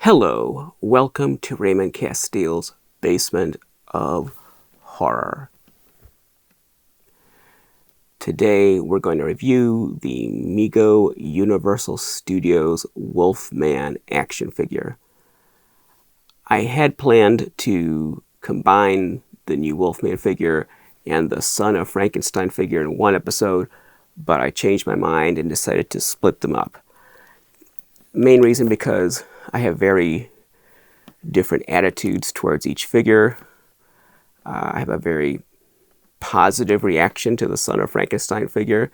Hello, welcome to Raymond Castile's Basement of Horror. Today we're going to review the Mego Universal Studios Wolfman action figure. I had planned to combine the new Wolfman figure and the Son of Frankenstein figure in one episode, but I changed my mind and decided to split them up. Main reason because I have very different attitudes towards each figure. I have a very positive reaction to the Son of Frankenstein figure.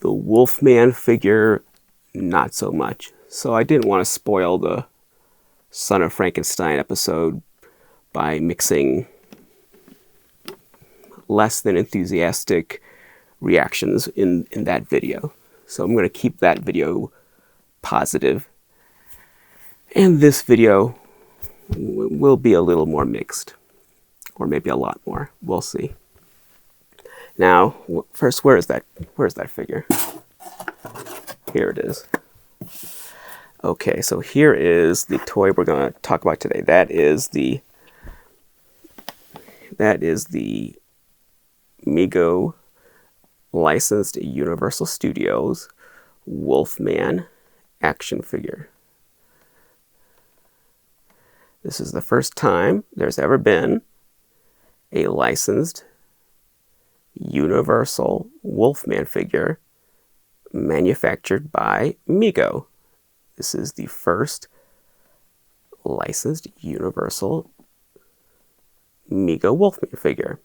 The Wolfman figure, not so much. So I didn't want to spoil the Son of Frankenstein episode by mixing less than enthusiastic reactions in that video. So I'm going to keep that video positive. And this video will be a little more mixed, or maybe a lot more. We'll see. Now, first, where's that figure? Here it is. Okay, so here is the toy we're going to talk about today. That is the Mego licensed Universal Studios Wolfman action figure. This is the first time there's ever been a licensed Universal Wolfman figure manufactured by Mego. This is the first licensed Universal Mego Wolfman figure.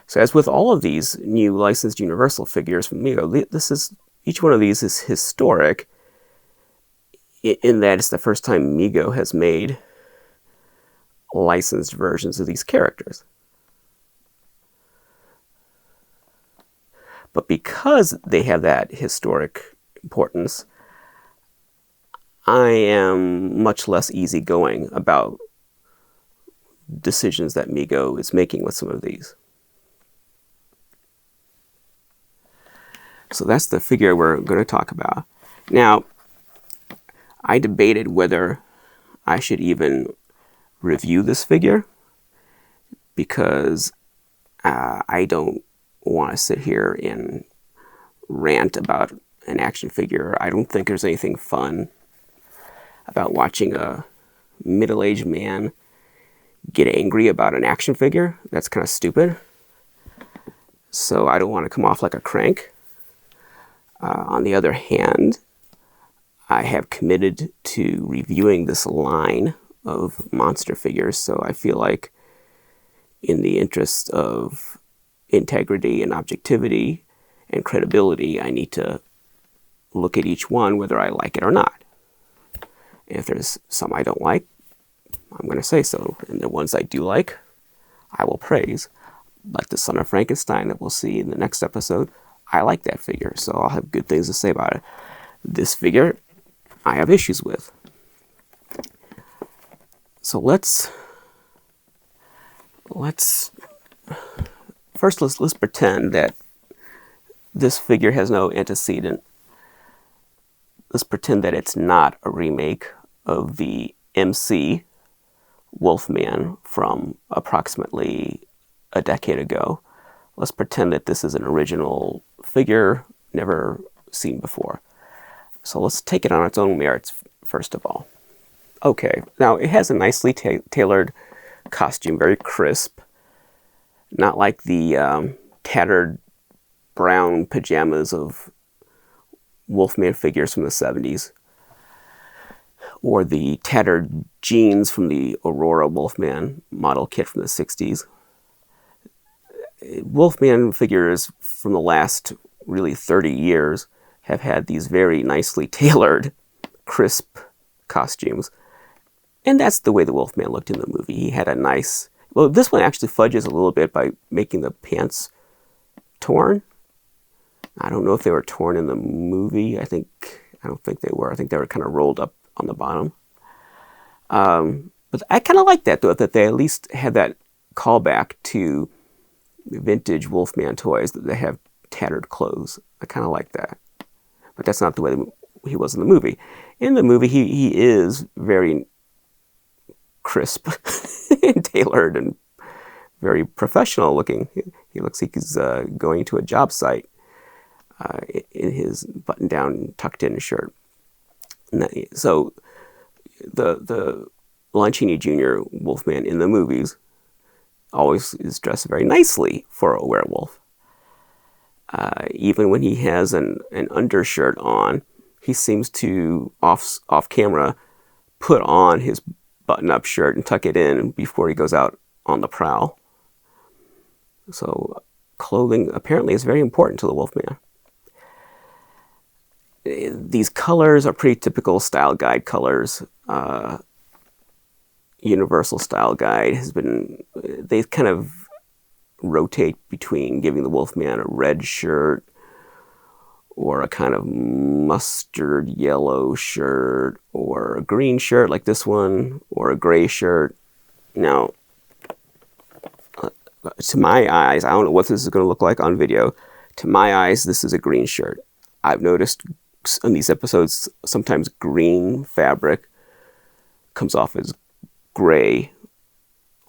So as with all of these new licensed Universal figures from Mego, each one of these is historic in that it's the first time Mego has made licensed versions of these characters. But because they have that historic importance, I am much less easygoing about decisions that Mego is making with some of these. So that's the figure we're going to talk about. Now, I debated whether I should even review this figure because I don't want to sit here and rant about an action figure. I don't think there's anything fun about watching a middle-aged man get angry about an action figure. That's kind of stupid. So I don't want to come off like a crank. On the other hand, I have committed to reviewing this line of monster figures, so I feel like in the interest of integrity and objectivity and credibility, I need to look at each one whether I like it or not. And if there's some I don't like, I'm going to say so. And the ones I do like, I will praise. Like the Son of Frankenstein that we'll see in the next episode, I like that figure, so I'll have good things to say about it. This figure, I have issues with. So let's pretend that this figure has no antecedent. Let's pretend that it's not a remake of the EMCE Wolfman from approximately a decade ago. Let's pretend that this is an original figure never seen before. So let's take it on its own merits first of all. Okay, now it has a nicely tailored costume, very crisp. Not like the tattered brown pajamas of Wolfman figures from the 70s. Or the tattered jeans from the Aurora Wolfman model kit from the 60s. Wolfman figures from the last really 30 years have had these very nicely tailored, crisp costumes. And that's the way the Wolfman looked in the movie. He had a nice... Well, this one actually fudges a little bit by making the pants torn. I don't know if they were torn in the movie. I don't think they were. I think they were kind of rolled up on the bottom. But I kind of like that, though, that they at least had that callback to vintage Wolfman toys, that they have tattered clothes. I kind of like that. But that's not the way the he was in the movie. In the movie, he is very crisp and tailored and very professional looking. He looks like he's going to a job site in his button-down, tucked-in shirt. So the Lon Chaney Jr. Wolfman in the movies always is dressed very nicely for a werewolf. Even when he has an undershirt on, he seems to, off camera, put on his button-up shirt and tuck it in before he goes out on the prowl. So clothing apparently is very important to the Wolfman. These colors are pretty typical Style Guide colors. Universal Style Guide has been, they kind of rotate between giving the Wolfman a red shirt or a kind of mustard yellow shirt or a green shirt like this one or a gray shirt. Now, to my eyes, I don't know what this is going to look like on video. To my eyes, this is a green shirt. I've noticed in these episodes, sometimes green fabric comes off as gray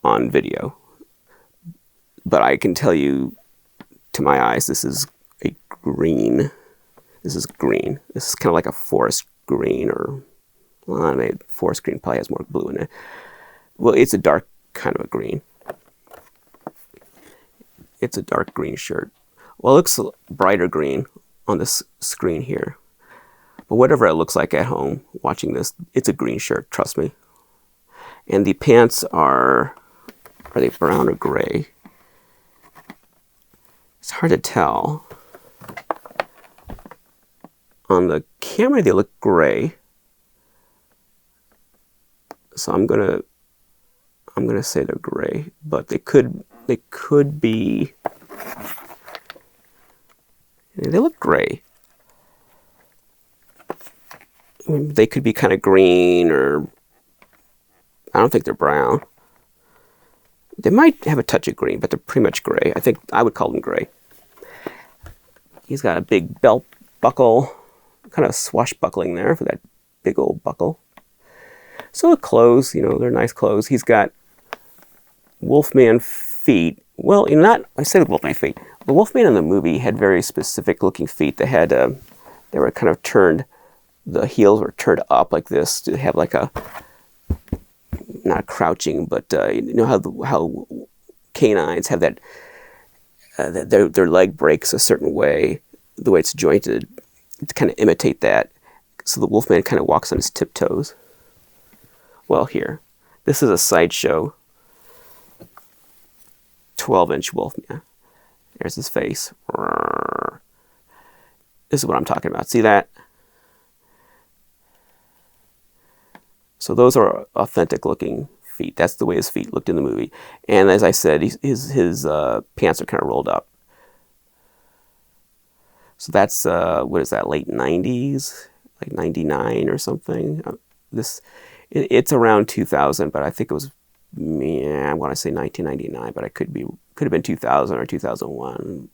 on video. But I can tell you, to my eyes, this is a green. This is green. This is kind of like a forest green, or, well, maybe forest green probably has more blue in it. Well, it's a dark kind of a green. It's a dark green shirt. Well, it looks brighter green on this screen here. But whatever it looks like at home watching this, it's a green shirt, trust me. And the pants are they brown or gray? It's hard to tell. On the camera, they look gray. So I'm gonna say they're gray, but they could be. They look gray. I mean, they could be kind of green, or I don't think they're brown. They might have a touch of green, but they're pretty much gray. I think I would call them gray. He's got a big belt buckle, kind of swashbuckling there for that big old buckle. So the clothes, they're nice clothes. He's got Wolfman feet. Well, I said Wolfman feet. The Wolfman in the movie had very specific looking feet. They had, they were kind of turned, the heels were turned up like this to have like a, not crouching, but how canines have that, their leg breaks a certain way, the way it's jointed, to kind of imitate that. So the Wolfman kind of walks on his tiptoes. Well, here, this is a Sideshow 12-inch Wolfman. There's his face. This is what I'm talking about. See that? So those are authentic looking feet. That's the way his feet looked in the movie. And as I said, his pants are kind of rolled up. So that's, what is that, late 90s? Like 99 or something? It's around 2000, but I think it was, I want to say 1999, but could have been 2000 or 2001.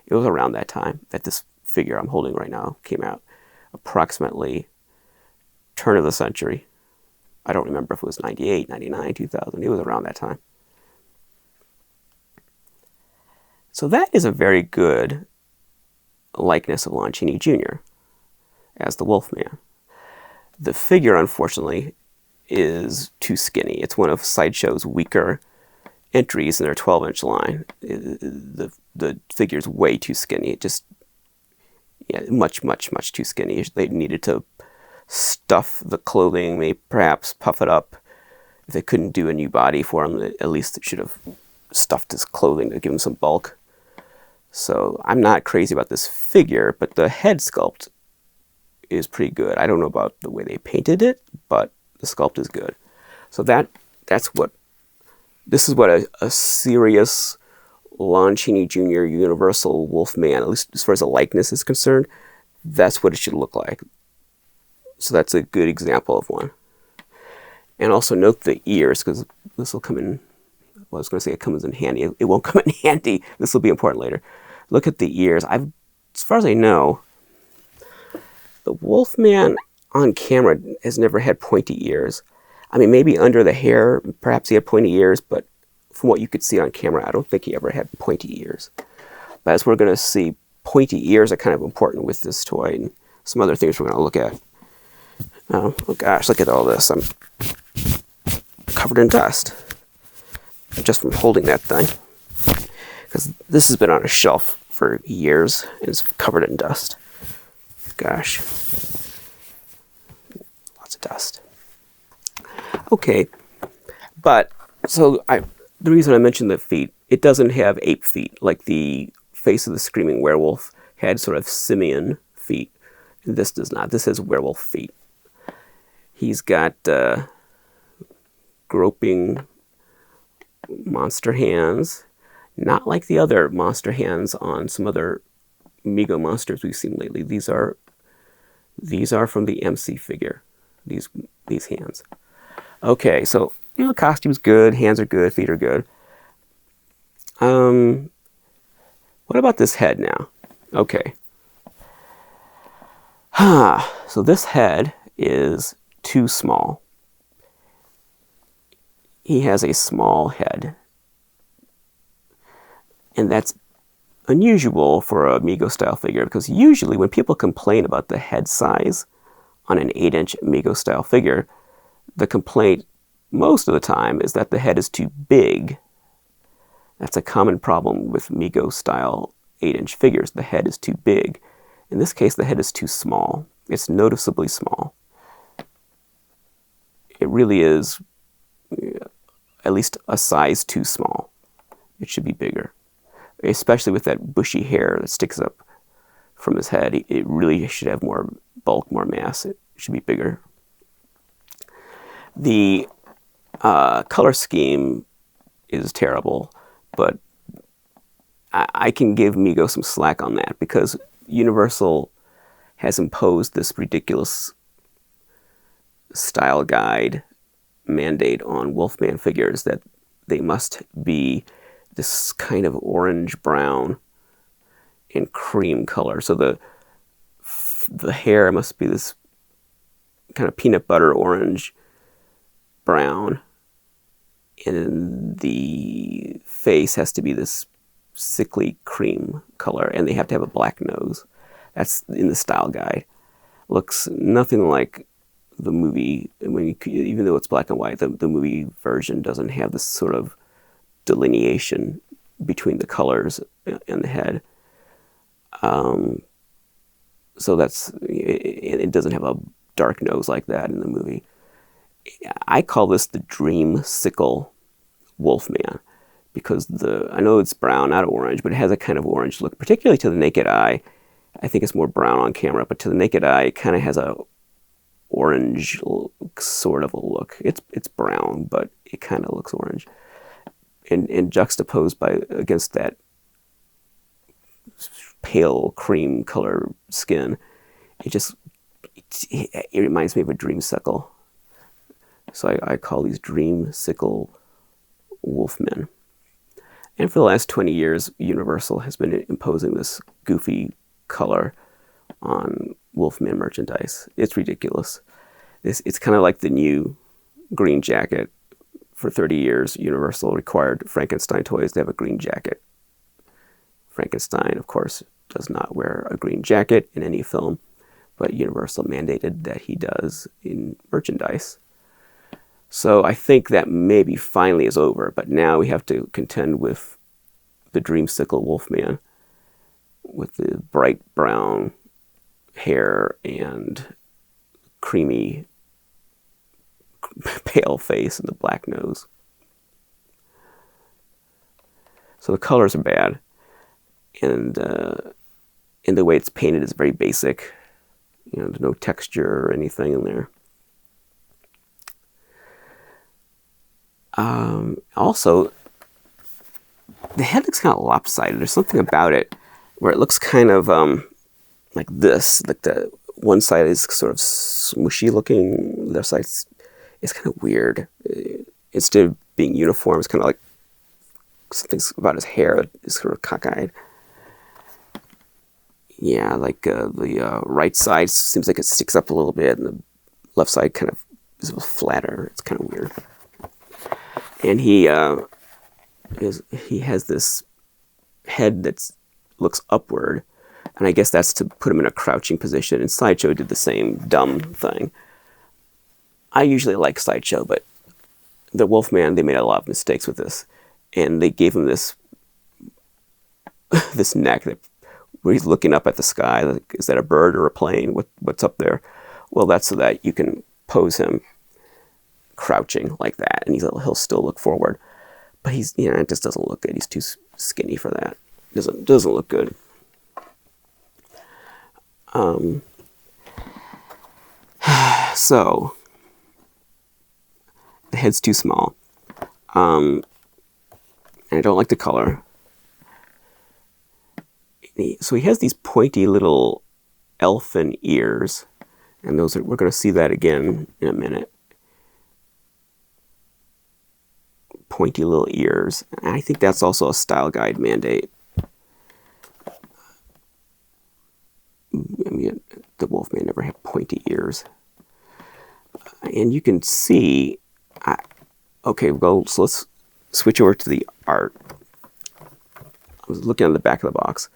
It was around that time that this figure I'm holding right now came out. Approximately turn of the century. I don't remember if it was 98, 99, 2000. It was around that time. So that is a very good likeness of Lon Chaney Jr. as the Wolfman. The figure, unfortunately, is too skinny. It's one of Sideshow's weaker entries in their 12-inch line. The figure's way too skinny. It just, much too skinny. They needed to stuff the clothing, maybe perhaps puff it up. If they couldn't do a new body for him, at least they should have stuffed his clothing to give him some bulk. So I'm not crazy about this figure, but the head sculpt is pretty good. I don't know about the way they painted it, but the sculpt is good. So this is what a serious Lon Chaney Jr. Universal Wolfman, at least as far as the likeness is concerned, that's what it should look like. So that's a good example of one. And also note the ears, because this will come in, well, I was going to say it comes in handy. It won't come in handy. This will be important later. Look at the ears. As far as I know, The Wolfman on camera has never had pointy ears. I mean, maybe under the hair, perhaps he had pointy ears, but from what you could see on camera, I don't think he ever had pointy ears. But as we're going to see, pointy ears are kind of important with this toy, and some other things we're going to look at. Oh gosh, look at all this. I'm covered in dust just from holding that thing. Because this has been on a shelf for years and it's covered in dust. Gosh. Lots of dust. Okay. But, so the reason I mentioned the feet, it doesn't have ape feet like the face of the screaming werewolf had sort of simian feet. And this does not. This has werewolf feet. He's got groping monster hands, not like the other monster hands on some other Mego monsters we've seen lately. These are from the EMCE figure. These hands. Okay, so the costume's good, hands are good, feet are good. What about this head now? Okay. So this head is too small. He has a small head. And that's unusual for a Mego style figure, because usually when people complain about the head size on an 8-inch Mego style figure, the complaint most of the time is that the head is too big. That's a common problem with Mego style 8-inch figures. The head is too big. In this case, the head is too small. It's noticeably small. It really is at least a size too small. It should be bigger, especially with that bushy hair that sticks up from his head. It really should have more bulk, more mass. It should be bigger. The color scheme is terrible, but I can give Mego some slack on that because Universal has imposed this ridiculous style guide mandate on Wolfman figures that they must be this kind of orange brown and cream color. So the hair must be this kind of peanut butter orange brown, and the face has to be this sickly cream color, and they have to have a black nose. That's in the style guide. Looks nothing like the movie. Even though it's black and white, the movie version doesn't have this sort of delineation between the colors and the head. So it doesn't have a dark nose like that in the movie. I call this the dreamsicle Wolfman because I know it's brown, not orange, but it has a kind of orange look, particularly to the naked eye. I think it's more brown on camera, but to the naked eye, it kind of has a orange sort of a look. It's brown, but it kind of looks orange. And juxtaposed against that pale cream color skin, it reminds me of a dreamsicle. So I call these dreamsicle Wolfmen. And for the last 20 years, Universal has been imposing this goofy color on Wolfman merchandise. It's ridiculous. It's kind of like the new green jacket. For 30 years, Universal required Frankenstein toys to have a green jacket. Frankenstein, of course, does not wear a green jacket in any film, but Universal mandated that he does in merchandise. So I think that maybe finally is over, but now we have to contend with the dreamsicle Wolfman with the bright brown hair and creamy pale face and the black nose. So the colors are bad, and the way it's painted is very basic. There's no texture or anything in there. Also, the head looks kind of lopsided. There's something about it where it looks kind of like this. Like the one side is sort of smushy looking, the other side is kind of weird. Instead of being uniform, it's kind of like something about his hair is sort of cockeyed. Yeah, like the right side seems like it sticks up a little bit, and the left side kind of is a little flatter. It's kind of weird. And he has this head that looks upward, and I guess that's to put him in a crouching position. And Sideshow did the same dumb thing. I usually like Sideshow, but the Wolfman, they made a lot of mistakes with this, and they gave him this this neck that where he's looking up at the sky. Like, is that a bird or a plane? What's up there? Well, that's so that you can pose him crouching like that, and he'll still look forward. But it just doesn't look good. He's too skinny for that. Doesn't look good. So the head's too small, and I don't like the color. So he has these pointy little elfin ears, and we're going to see that again in a minute. Pointy little ears. And I think that's also a style guide mandate. I mean, the Wolfman never had pointy ears. And you can see, okay, well, so let's switch over to the art. I was looking on the back of the box.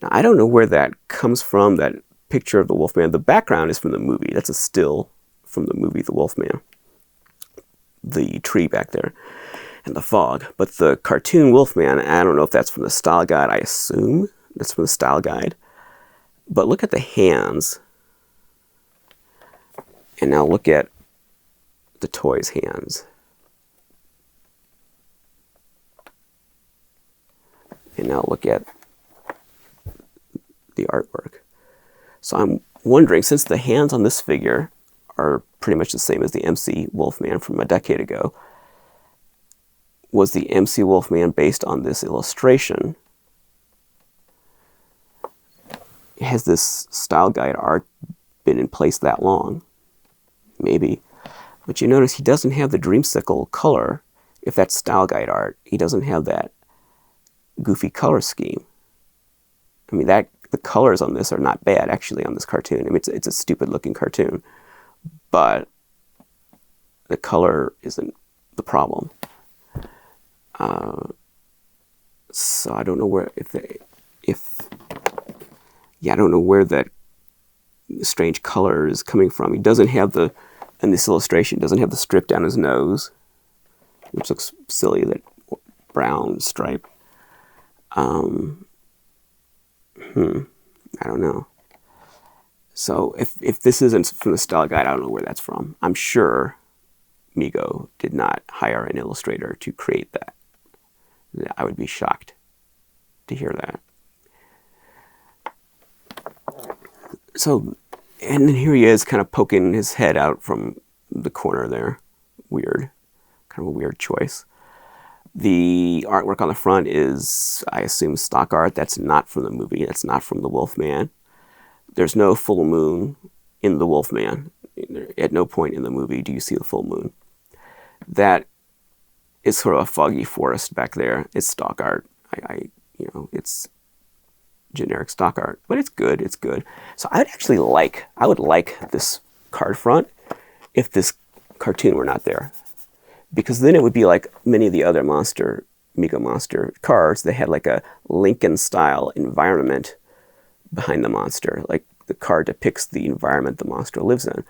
Now, I don't know where that comes from, that picture of the Wolfman. The background is from the movie. That's a still from the movie The Wolfman. The tree back there and the fog. But the cartoon Wolfman, I don't know if that's from the style guide. I assume that's from the style guide. But look at the hands. And now look at the toy's hands. And now look at the artwork. So I'm wondering, since the hands on this figure are pretty much the same as the EMCE Wolfman from a decade ago, was the EMCE Wolfman based on this illustration? Has this style guide art been in place that long? Maybe. But you notice he doesn't have the dreamsicle color. If that's style guide art, he doesn't have that goofy color scheme. I mean, the colors on this are not bad, actually, on this cartoon. I mean, it's a stupid looking cartoon, but the color isn't the problem. So I don't know where I don't know where that strange color is coming from. He doesn't have in this illustration, doesn't have the strip down his nose, which looks silly, that brown stripe. I don't know. So if this isn't from the style guide, I don't know where that's from. I'm sure Mego did not hire an illustrator to create that. I would be shocked to hear that. So, and then here he is kind of poking his head out from the corner there. Weird. Kind of a weird choice. The artwork on the front is, I assume, stock art. That's not from the movie. That's not from the Wolfman. There's no full moon in the Wolfman. At no point in the movie do you see the full moon. That is sort of a foggy forest back there. It's stock art. It's generic stock art, but it's good. It's good. So I would like this card front if this cartoon were not there. Because then it would be like many of the other Mego Monster cards. They had like a Lincoln-style environment behind the monster. Like the card depicts the environment the monster lives in.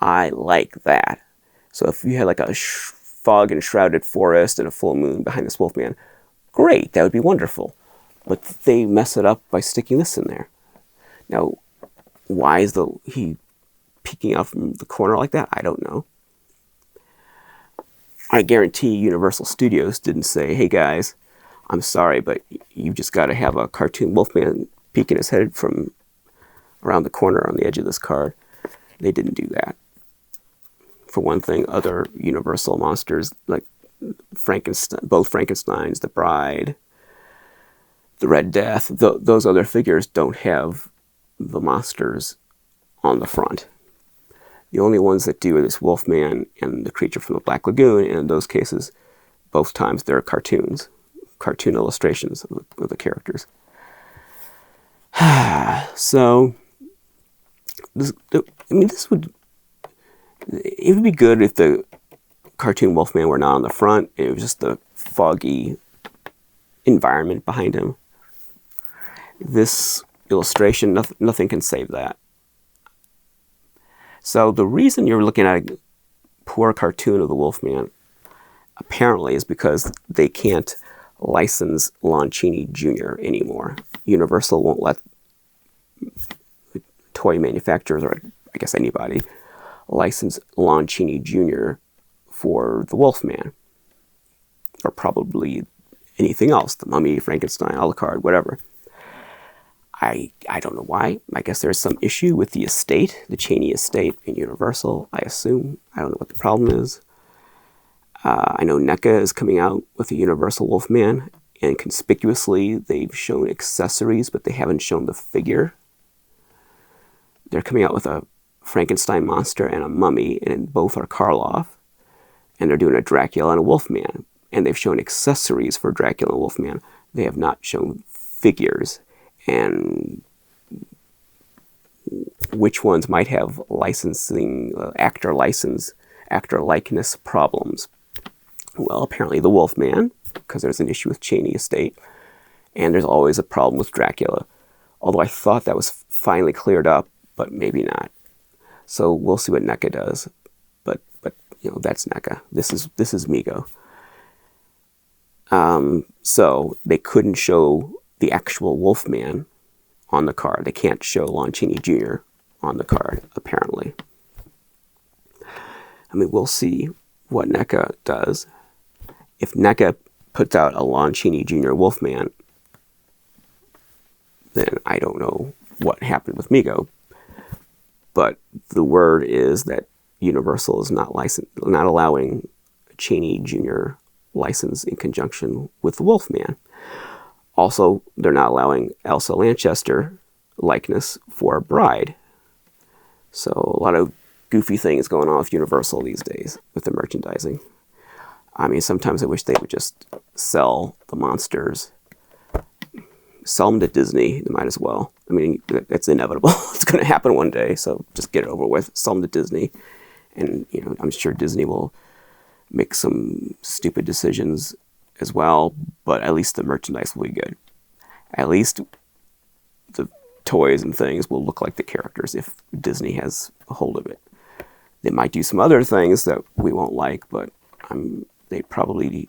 I like that. So if you had like a fog and shrouded forest and a full moon behind this Wolfman, great, that would be wonderful. But they mess it up by sticking this in there. Now, why is he peeking out from the corner like that? I don't know. I guarantee Universal Studios didn't say, hey guys, I'm sorry, but you've just got to have a cartoon Wolfman peeking his head from around the corner on the edge of this card. They didn't do that. For one thing, other Universal monsters, like Frankenstein, both Frankensteins, the Bride, the Red Death, those other figures don't have the monsters on the front. The only ones that do are this Wolfman and the creature from the Black Lagoon, and in those cases, both times they're cartoon illustrations of the characters. So, I mean, it would be good if the cartoon Wolfman were not on the front. It was just the foggy environment behind him. This illustration, nothing can save that. So the reason you're looking at a poor cartoon of the Wolfman apparently is because they can't license Lon Chaney Jr. anymore. Universal won't let toy manufacturers, or I guess anybody, license Lon Chaney Jr. for the Wolfman, or probably anything else, the Mummy, Frankenstein, Alucard, whatever. I don't know why. I guess there's some issue with the estate, the Chaney estate in Universal, I assume. I don't know what the problem is. I know NECA is coming out with a Universal Wolfman, and conspicuously they've shown accessories, but they haven't shown the figure. They're coming out with a Frankenstein monster and a mummy, and both are Karloff. And they're doing a Dracula and a Wolfman. And they've shown accessories for Dracula and Wolfman. They have not shown figures. And which ones might have licensing, actor likeness problems. Well, apparently the Wolfman, because there's an issue with Chaney estate. And there's always a problem with Dracula. Although I thought that was finally cleared up, but maybe not. So we'll see what NECA does. But you know, that's NECA. This is Mego. So they couldn't show the actual Wolfman on the card. They can't show Lon Chaney Jr. on the card, apparently. I mean, we'll see what NECA does. If NECA puts out a Lon Chaney Jr. Wolfman, then I don't know what happened with Mego. But the word is that Universal is not allowing Chaney Jr. license in conjunction with the Wolfman. Also, they're not allowing Elsa Lanchester likeness for Bride. So a lot of goofy things going on with Universal these days with the merchandising. I mean, sometimes I wish they would just sell the monsters. Sell them to Disney. They might as well. I mean, that's inevitable. It's going to happen one day, so just get it over with. Sell them to Disney. And, you know, I'm sure Disney will make some stupid decisions as well, but at least the merchandise will be good. At least the toys and things will look like the characters if Disney has a hold of it. They might do some other things that we won't like, but they probably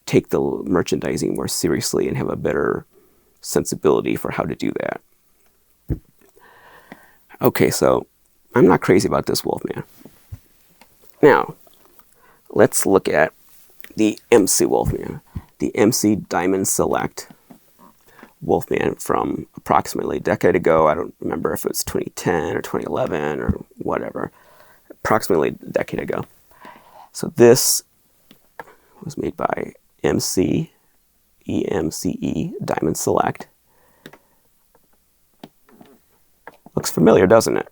take the merchandising more seriously and have a better sensibility for how to do that. Okay, so I'm not crazy about this Wolfman. Now, let's look at the EMCE Wolfman. The EMCE Diamond Select Wolfman from approximately a decade ago. I don't remember if it was 2010 or 2011 or whatever. Approximately a decade ago. So this was made by EMCE, EMCE Diamond Select. Looks familiar, doesn't it?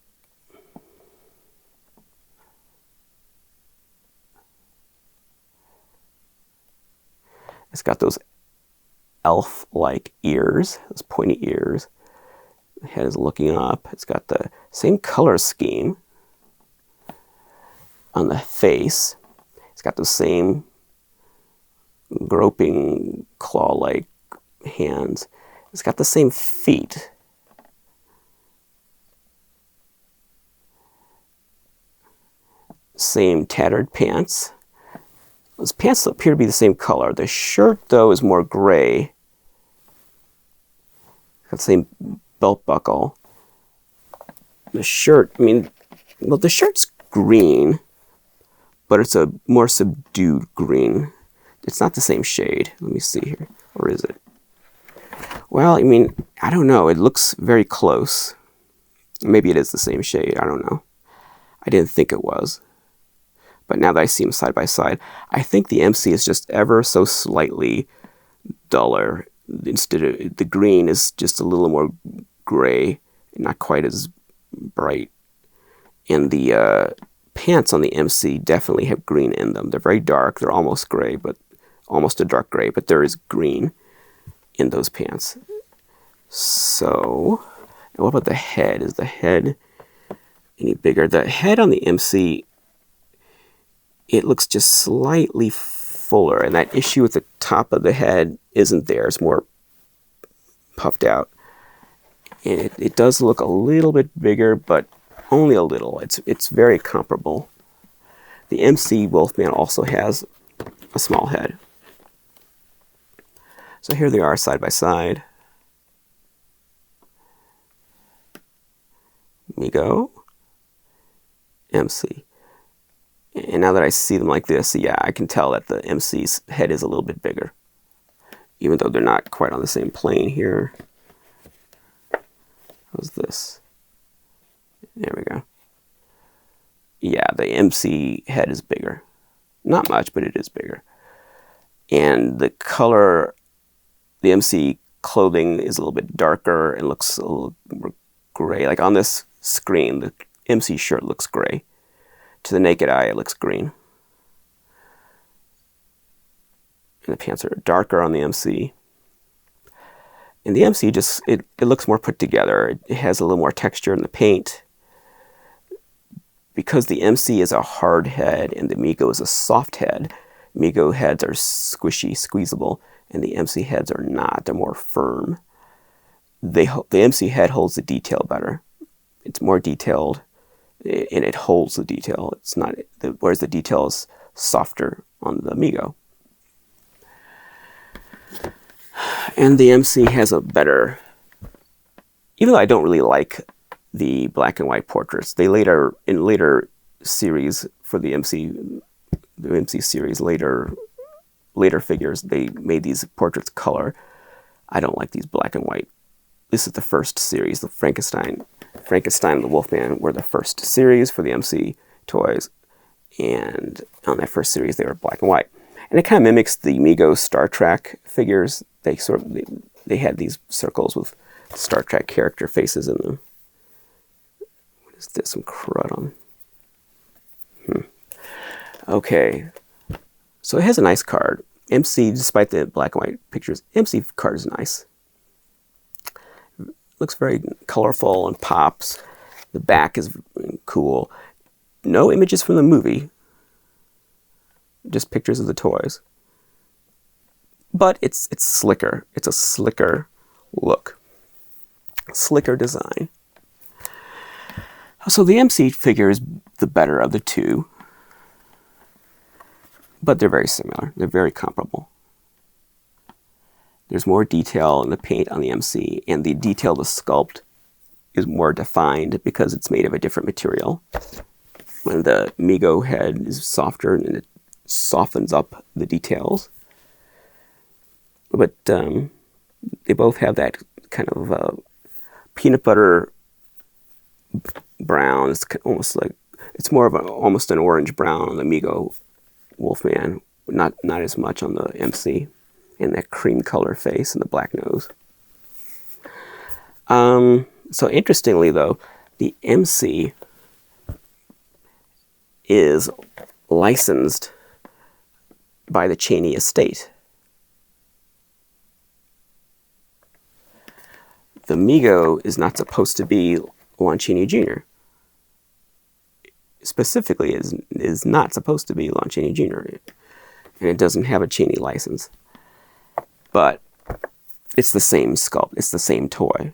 It's got those elf-like ears, those pointy ears. The head is looking up. It's got the same color scheme on the face. It's got the same groping claw-like hands. It's got the same feet. Same tattered pants. Those pants appear to be the same color. The shirt, though, is more gray. Got the same belt buckle. The shirt, I mean, well, the shirt's green, but it's a more subdued green. It's not the same shade. Let me see here. Or is it? Well, I mean, I don't know. It looks very close. Maybe it is the same shade. I don't know. I didn't think it was. But now that I see them side by side, I think the EMCE is just ever so slightly duller. Instead of the green is just a little more gray, not quite as bright. And the pants on the EMCE definitely have green in them. They're very dark. They're almost gray, but almost a dark gray. But there is green in those pants. So, what about the head? Is the head any bigger? The head on the EMCE, it looks just slightly fuller, and that issue at the top of the head isn't there. It's more puffed out. And it does look a little bit bigger, but only a little. It's very comparable. The EMCE Wolfman also has a small head. So here they are side by side. Mego, EMCE. And now that I see them like this, yeah, I can tell that the EMCE's head is a little bit bigger, even though they're not quite on the same plane here. How's this? There we go. Yeah, the EMCE head is bigger. Not much, but it is bigger. And the color, the EMCE clothing is a little bit darker and looks a little gray. Like on this screen, the EMCE shirt looks gray. To the naked eye, it looks green. And the pants are darker on the EMCE. And the EMCE just, it looks more put together. It has a little more texture in the paint. Because the EMCE is a hard head and the Mego is a soft head, Mego heads are squishy, squeezable, and the EMCE heads are not. They're more firm. The EMCE head holds the detail better. It's more detailed, and it holds the detail. It's not, whereas the detail is softer on the Mego. And the EMCE has a better, even though I don't really like the black and white portraits, they later, in later series for the EMCE series, later figures, they made these portraits color. I don't like these black and white. This is the first series, the Frankenstein and the Wolfman were the first series for the EMCE toys, and on that first series they were black and white. And it kind of mimics the Mego Star Trek figures. They had these circles with Star Trek character faces in them. What is this? Some crud on. Okay. So it has a nice card. EMCE, despite the black and white pictures, EMCE card is nice. Looks very colorful and pops. The back is cool. No images from the movie. Just pictures of the toys. But it's slicker. It's a slicker look. Slicker design. So the EMCE figure is the better of the two. But they're very similar. They're very comparable. There's more detail in the paint on the EMCE, and the detail of the sculpt is more defined because it's made of a different material. When the Mego head is softer and it softens up the details. But they both have that kind of peanut butter brown. It's almost like, it's more of almost an orange brown on the Mego Wolfman, not as much on the EMCE, and that cream color face and the black nose. So interestingly though, the EMCE is licensed by the Cheney estate. The Mego is not supposed to be Lon Chaney Jr. Specifically is not supposed to be Lon Chaney Jr. And it doesn't have a Cheney license. But it's the same sculpt. It's the same toy.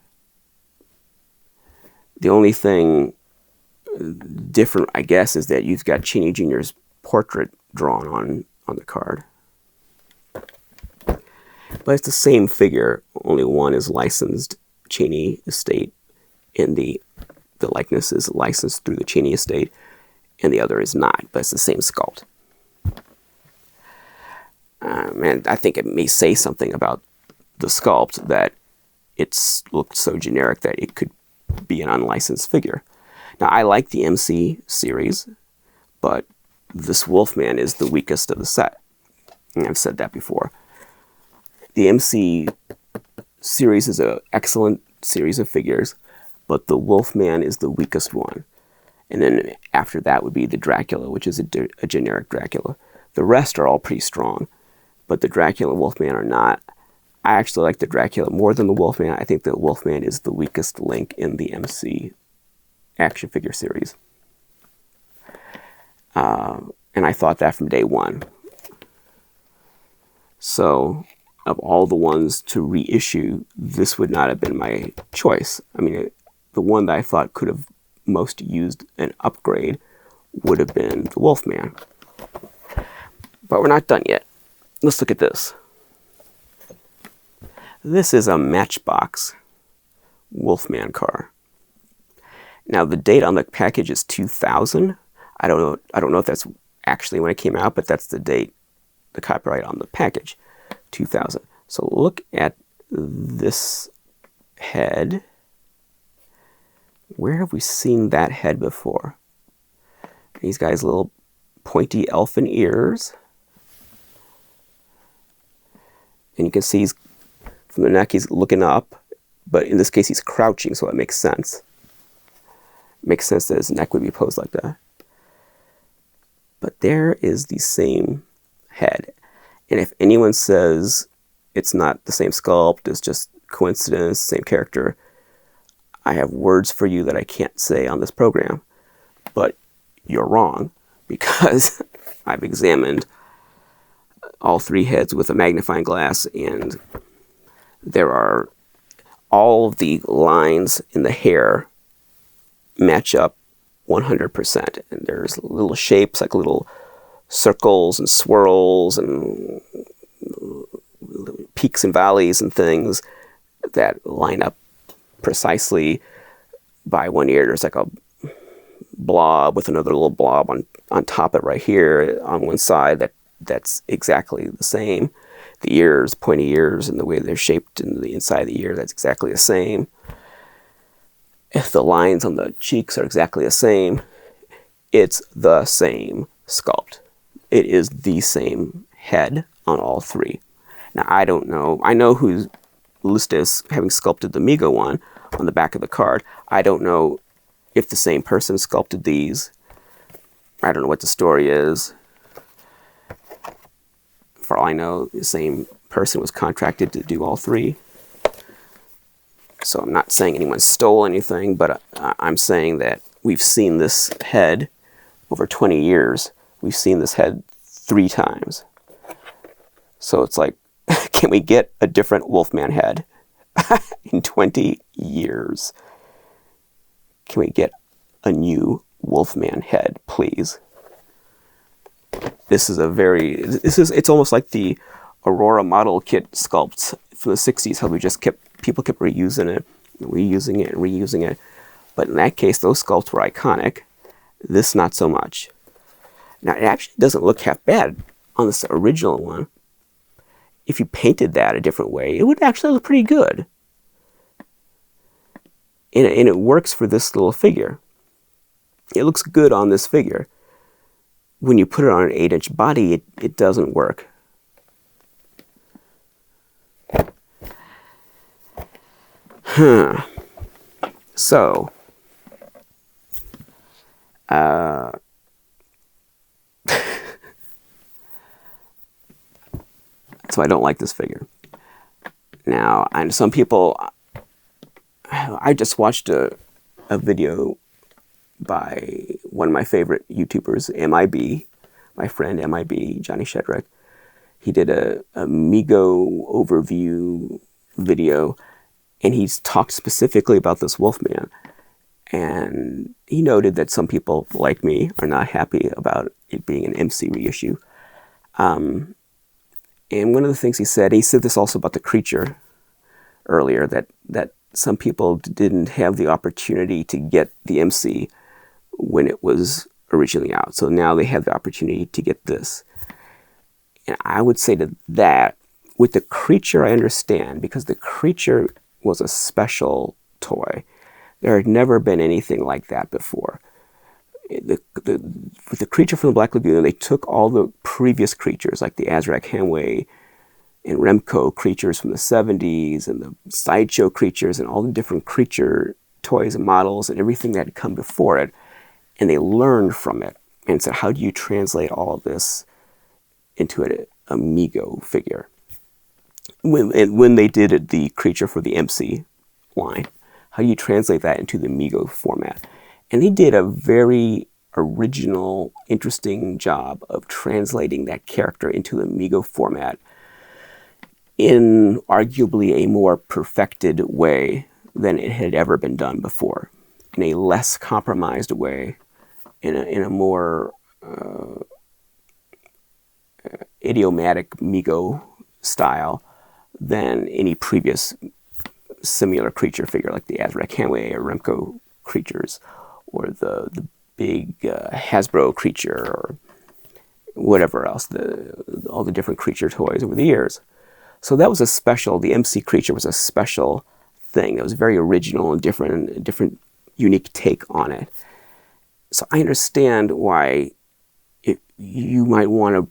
The only thing different, I guess, is that you've got Cheney Jr.'s portrait drawn on the card. But it's the same figure, only one is licensed Cheney estate, and the likeness is licensed through the Cheney estate, and the other is not, but it's the same sculpt. And I think it may say something about the sculpt that it's looked so generic that it could be an unlicensed figure. Now, I like the EMCE series, but this Wolfman is the weakest of the set. And I've said that before. The EMCE series is an excellent series of figures, but the Wolfman is the weakest one. And then after that would be the Dracula, which is a generic Dracula. The rest are all pretty strong, but the Dracula and Wolfman are not. I actually like the Dracula more than the Wolfman. I think the Wolfman is the weakest link in the EMCE action figure series. And I thought that from day one. So, of all the ones to reissue, this would not have been my choice. I mean, the one that I thought could have most used an upgrade would have been the Wolfman. But we're not done yet. Let's look at this. This is a Matchbox Wolfman car. Now, the date on the package is 2000. I don't know if that's actually when it came out, but that's the date, the copyright on the package, 2000. So look at this head. Where have we seen that head before? These guys' little pointy elfin ears. And you can see he's, from the neck he's looking up, but in this case he's crouching, so it makes sense. It makes sense that his neck would be posed like that. But there is the same head. And if anyone says it's not the same sculpt, it's just coincidence, same character, I have words for you that I can't say on this program. But you're wrong, because I've examined all three heads with a magnifying glass, and there are all of the lines in the hair match up 100%. And there's little shapes like little circles and swirls and peaks and valleys and things that line up precisely by one ear. There's like a blob with another little blob on top of it right here on one side that's exactly the same. The ears, pointy ears, and the way they're shaped in the inside of the ear, that's exactly the same. If the lines on the cheeks are exactly the same, it's the same sculpt. It is the same head on all three. Now, I don't know. I know who's listed as having sculpted the Mego one on the back of the card. I don't know if the same person sculpted these. I don't know what the story is. For all I know, the same person was contracted to do all three. So I'm not saying anyone stole anything, but I'm saying that we've seen this head over 20 years. We've seen this head 3 times. So it's like, can we get a different Wolfman head in 20 years? Can we get a new Wolfman head, please? This is it's almost like the Aurora model kit sculpts from the 60s, how people kept reusing it, and reusing it. But in that case, those sculpts were iconic. This, not so much. Now, it actually doesn't look half bad on this original one. If you painted that a different way, it would actually look pretty good. And it works for this little figure. It looks good on this figure. When you put it on an 8-inch body, it doesn't work. So, so I don't like this figure. Now, and some people, I just watched a video by one of my favorite YouTubers, MIB, my friend MIB, Johnny Shedrick. He did a Mego overview video, and he's talked specifically about this Wolfman. And he noted that some people, like me, are not happy about it being an EMCE reissue. And one of the things he said this also about the creature earlier, that some people didn't have the opportunity to get the EMCE when it was originally out. So now they have the opportunity to get this. And I would say to that, with the creature I understand, because the creature was a special toy. There had never been anything like that before. With the creature from the Black Lagoon, they took all the previous creatures, like the Azrak Hanway and Remco creatures from the 70s, and the Sideshow creatures, and all the different creature toys and models and everything that had come before it, and they learned from it and said, how do you translate all of this into a Mego figure? when they did the creature for the EMCE line, how do you translate that into the Mego format? And they did a very original, interesting job of translating that character into the Mego format in arguably a more perfected way than it had ever been done before, in a less compromised way, in a more idiomatic Mego style than any previous similar creature figure, like the Azrak Hanway or Remco creatures, or the big Hasbro creature, or whatever else, all the different creature toys over the years. So that was the EMCE creature was a special thing. It was very original and different, unique take on it. So I understand why you might want to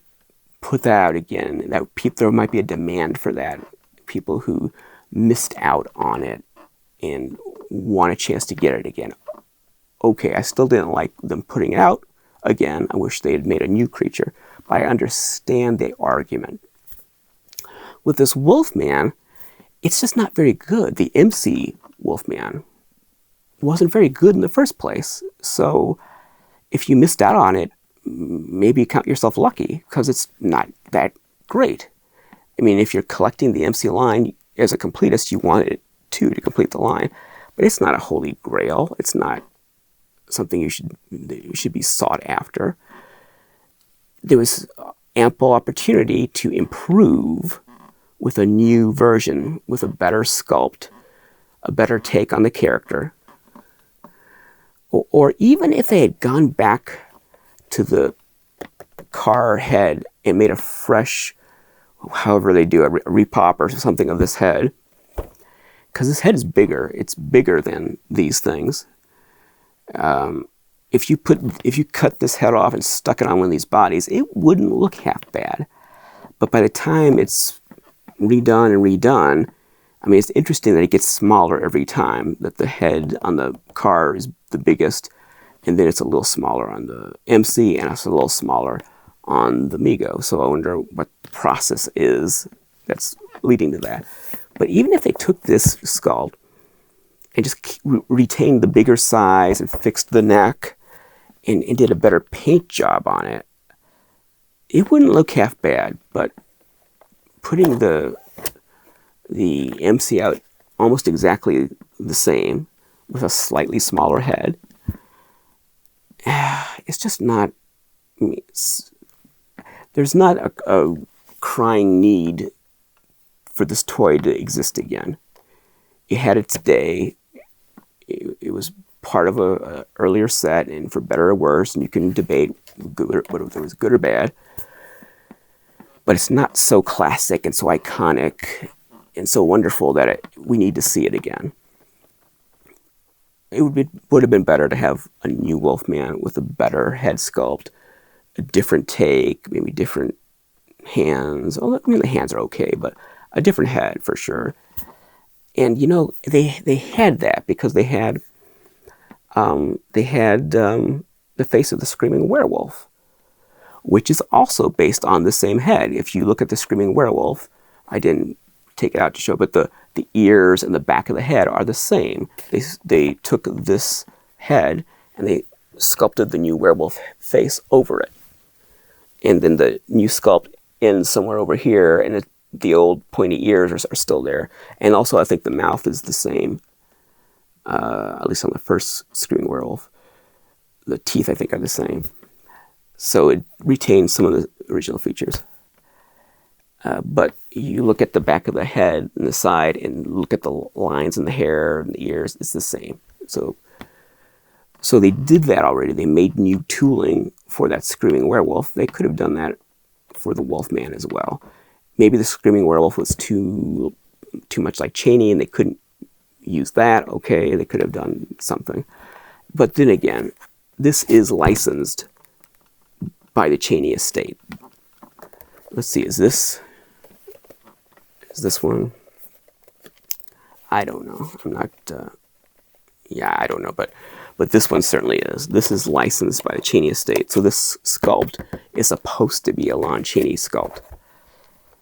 put that out again. There might be a demand for that. People who missed out on it and want a chance to get it again. Okay, I still didn't like them putting it out again. I wish they had made a new creature, but I understand the argument. With this Wolfman, it's just not very good. The EMCE Wolfman wasn't very good in the first place. So if you missed out on it, maybe count yourself lucky, because it's not that great. I mean, if you're collecting the EMCE line as a completist, you want it to complete the line, but it's not a holy grail. It's not something you should be sought after. There was ample opportunity to improve with a new version, with a better sculpt, a better take on the character. Or even if they had gone back to the car head and made a fresh, however they do, a repop or something of this head, because this head is bigger. It's bigger than these things. If you cut this head off and stuck it on one of these bodies, it wouldn't look half bad. But by the time it's redone, I mean, it's interesting that it gets smaller every time, that the head on the car is the biggest, and then it's a little smaller on the EMCE, and it's a little smaller on the Mego. So I wonder what the process is that's leading to that. But even if they took this sculpt and just retained the bigger size and fixed the neck and did a better paint job on it, it wouldn't look half bad. But putting the EMCE out almost exactly the same with a slightly smaller head, it's just not, I mean, there's not a crying need for this toy to exist again. It had its day. It was part of a earlier set, and for better or worse, and you can debate whether it was good or bad. But it's not so classic and so iconic and so wonderful that we need to see it again. It would have been better to have a new Wolfman with a better head sculpt, a different take, maybe different hands. I mean, the hands are okay, but a different head for sure. And you know, they had that because they had the face of the Screaming Werewolf, which is also based on the same head. If you look at the Screaming Werewolf, I didn't take it out to show, but the ears and the back of the head are the same. They took this head and they sculpted the new werewolf face over it. And then the new sculpt ends somewhere over here, and the old pointy ears are still there. And also I think the mouth is the same, at least on the first Screaming Werewolf. The teeth, I think, are the same. So it retains some of the original features. But you look at the back of the head and the side and look at the lines in the hair and the ears, it's the same. So they did that already. They made new tooling for that Screaming Werewolf. They could have done that for the Wolfman as well. Maybe the Screaming Werewolf was too much like Cheney and they couldn't use that. Okay, they could have done something. But then again, this is licensed by the Cheney estate. Let's see, is this one? I don't know. I'm not, I don't know, but this one certainly is. This is licensed by the Cheney estate. So this sculpt is supposed to be a Lon Chaney sculpt.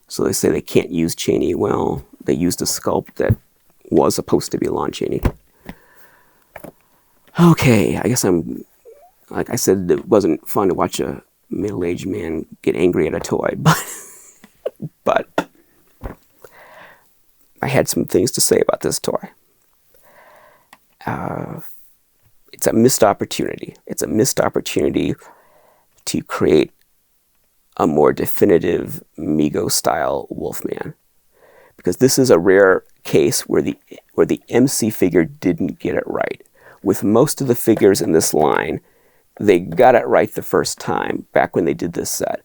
So they say they can't use Chaney. Well, they used a sculpt that was supposed to be Lon Chaney. Okay, I guess like I said, it wasn't fun to watch a middle-aged man get angry at a toy, but I had some things to say about this toy. It's a missed opportunity. It's a missed opportunity to create a more definitive Mego-style Wolfman, because this is a rare case where the EMCE figure didn't get it right. With most of the figures in this line, they got it right the first time back when they did this set,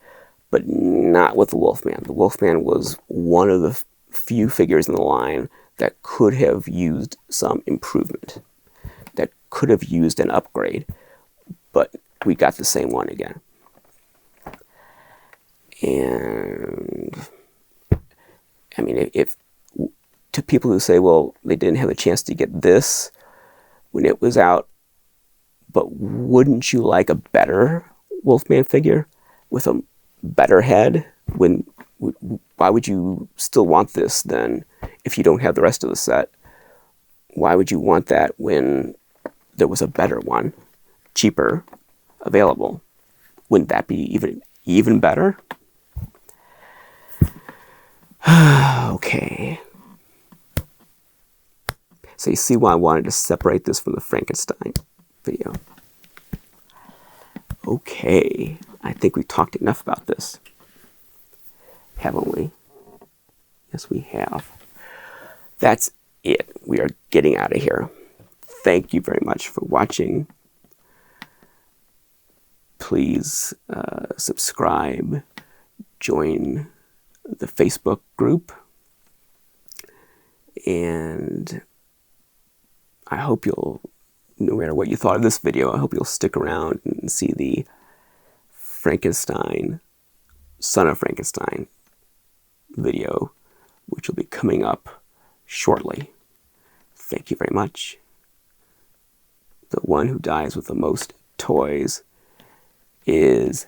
but not with the Wolfman. The Wolfman was one of the few figures in the line that could have used some improvement, that could have used an upgrade, but we got the same one again. And I mean, if to people who say, well, they didn't have a chance to get this when it was out, but wouldn't you like a better Wolfman figure with a better head? Why would you still want this then if you don't have the rest of the set? Why would you want that when there was a better one, cheaper, available? Wouldn't that be even better? Okay. So you see why I wanted to separate this from the Frankenstein video. Okay, I think we've talked enough about this, haven't we? Yes, we have. That's it. We are getting out of here. Thank you very much for watching. Please subscribe, join the Facebook group, and I hope you'll, no matter what you thought of this video, I hope you'll stick around and see the Frankenstein, Son of Frankenstein video, which will be coming up shortly. Thank you very much. The one who dies with the most toys is